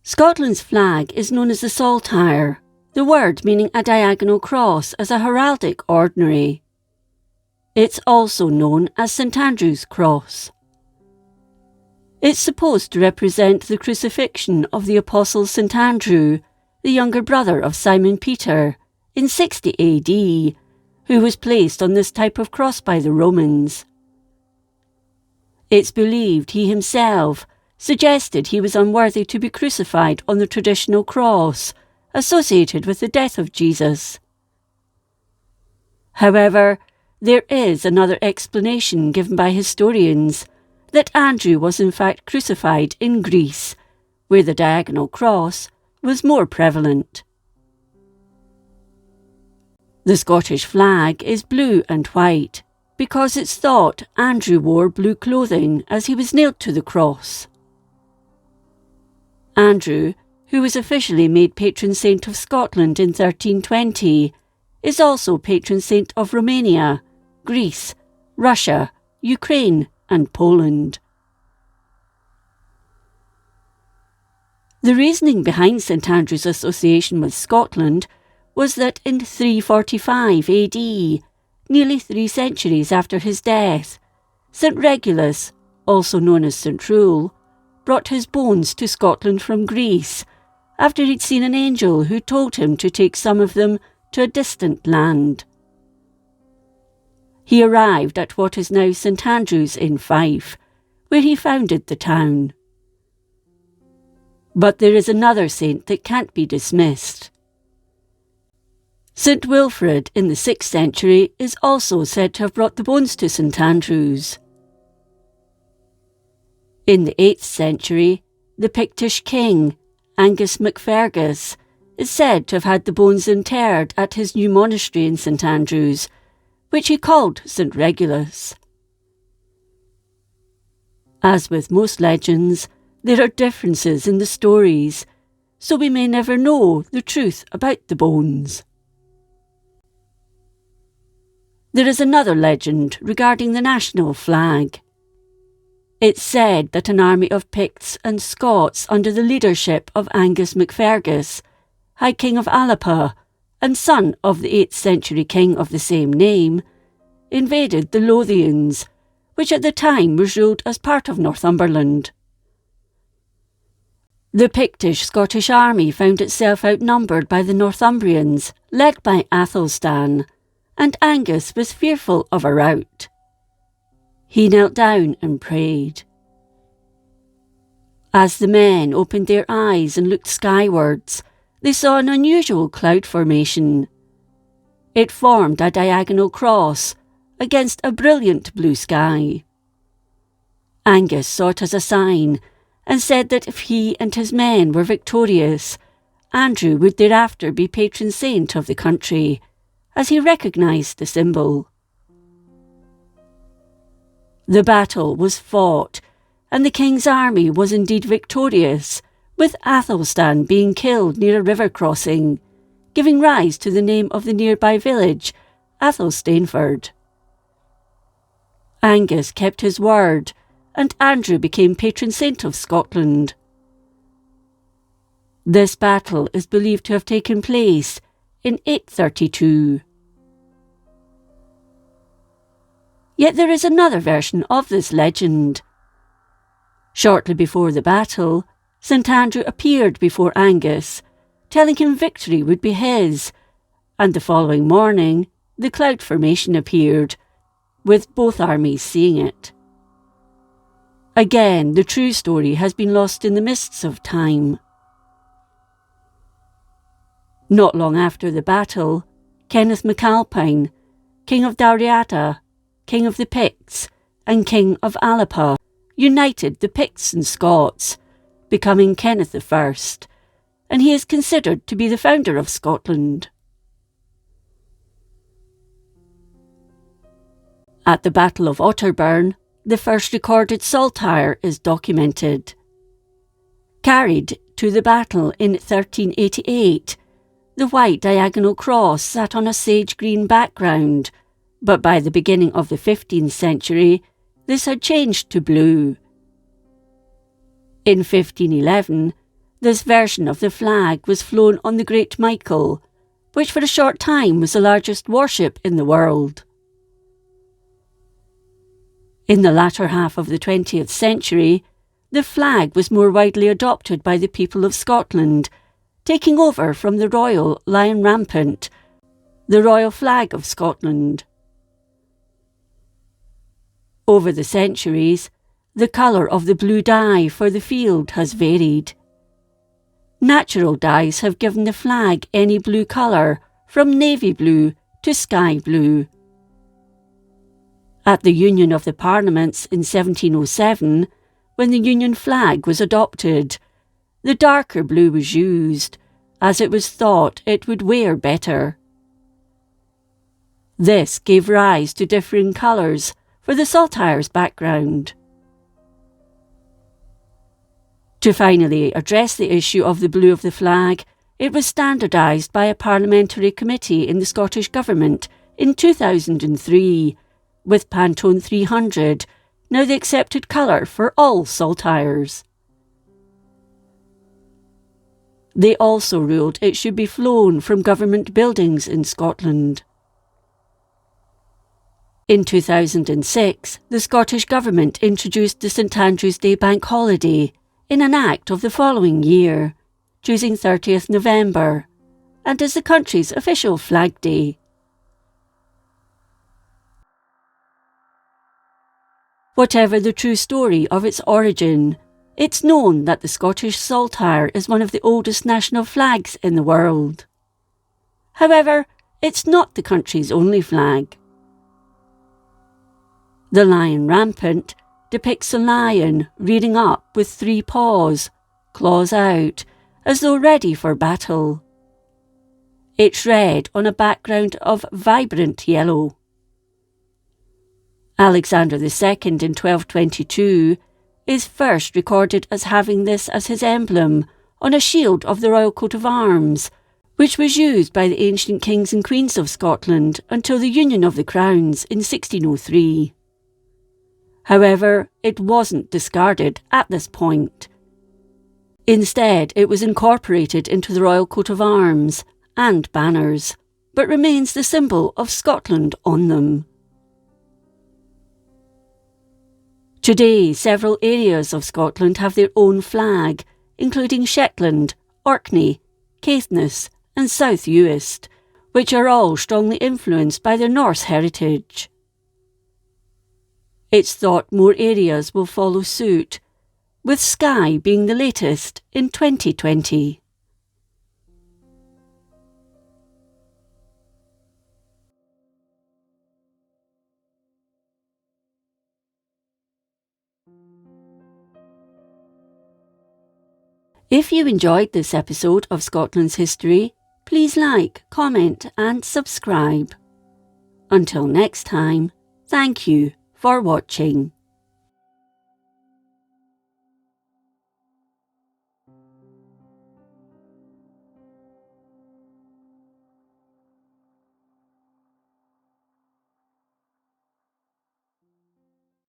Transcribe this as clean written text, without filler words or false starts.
Scotland's flag is known as the Saltire, the word meaning a diagonal cross as a heraldic ordinary. It's also known as St Andrew's Cross. It's supposed to represent the crucifixion of the Apostle St Andrew, the younger brother of Simon Peter, in 60 AD, who was placed on this type of cross by the Romans. It's believed he himself suggested he was unworthy to be crucified on the traditional cross associated with the death of Jesus. However, there is another explanation given by historians that Andrew was in fact crucified in Greece, where the diagonal cross was more prevalent. The Scottish flag is blue and white because it's thought Andrew wore blue clothing as he was nailed to the cross. Andrew, who was officially made patron saint of Scotland in 1320, is also patron saint of Romania, Greece, Russia, Ukraine and Poland. The reasoning behind St Andrew's association with Scotland was that in 345 AD, nearly 3 centuries after his death, St Regulus, also known as St Rule, brought his bones to Scotland from Greece after he'd seen an angel who told him to take some of them to a distant land. He arrived at what is now St Andrews in Fife, where he founded the town. But there is another saint that can't be dismissed. St Wilfrid in the 6th century is also said to have brought the bones to St Andrews. In the 8th century, the Pictish king, Angus MacFergus, is said to have had the bones interred at his new monastery in St Andrews, which he called St Regulus. As with most legends, there are differences in the stories, so we may never know the truth about the bones. There is another legend regarding the national flag. It's said that an army of Picts and Scots under the leadership of Angus MacFergus, High King of Alapa and son of the 8th century king of the same name, invaded the Lothians, which at the time was ruled as part of Northumberland. The Pictish Scottish army found itself outnumbered by the Northumbrians, led by Athelstan, and Angus was fearful of a rout. He knelt down and prayed. As the men opened their eyes and looked skywards, they saw an unusual cloud formation. It formed a diagonal cross against a brilliant blue sky. Angus saw it as a sign and said that if he and his men were victorious, Andrew would thereafter be patron saint of the country, as he recognised the symbol. The battle was fought, and the king's army was indeed victorious, with Athelstan being killed near a river crossing, giving rise to the name of the nearby village, Athelstaneford. Angus kept his word, and Andrew became patron saint of Scotland. This battle is believed to have taken place in 832. Yet there is another version of this legend. Shortly before the battle, St Andrew appeared before Angus, telling him victory would be his, and the following morning the cloud formation appeared, with both armies seeing it. Again, the true story has been lost in the mists of time. Not long after the battle, Kenneth MacAlpine, King of Dalriada, King of the Picts, and King of Alapa, united the Picts and Scots, becoming Kenneth I, and he is considered to be the founder of Scotland. At the Battle of Otterburn, the first recorded Saltire is documented. Carried to the battle in 1388, the white diagonal cross sat on a sage-green background, but by the beginning of the 15th century, this had changed to blue. In 1511, This version of the flag was flown on the Great Michael, which for a short time was the largest warship in the world. In the latter half of the 20th century, the flag was more widely adopted by the people of Scotland, taking over from the Royal Lion Rampant, the royal flag of Scotland. Over the centuries, the colour of the blue dye for the field has varied. Natural dyes have given the flag any blue colour, from navy blue to sky blue. At the Union of the Parliaments in 1707, when the Union flag was adopted, the darker blue was used, as it was thought it would wear better. This gave rise to differing colours for the Saltire's background. To finally address the issue of the blue of the flag, it was standardised by a parliamentary committee in the Scottish Government in 2003, with Pantone 300 now the accepted colour for all Saltires. They also ruled it should be flown from government buildings in Scotland. In 2006, the Scottish Government introduced the St Andrew's Day bank holiday in an act of the following year, choosing 30th November, and as the country's official flag day. Whatever the true story of its origin, it's known that the Scottish Saltire is one of the oldest national flags in the world. However, it's not the country's only flag. The Lion Rampant depicts a lion rearing up with 3 paws, claws out, as though ready for battle. It's red on a background of vibrant yellow. Alexander II in 1222 is first recorded as having this as his emblem on a shield of the royal coat of arms, which was used by the ancient kings and queens of Scotland until the Union of the Crowns in 1603. However, it wasn't discarded at this point. Instead, it was incorporated into the royal coat of arms and banners, but remains the symbol of Scotland on them. Today, several areas of Scotland have their own flag, including Shetland, Orkney, Caithness and South Uist, which are all strongly influenced by their Norse heritage. It's thought more areas will follow suit, with Skye being the latest in 2020. If you enjoyed this episode of Scotland's History, please like, comment and subscribe. Until next time, thank you for watching.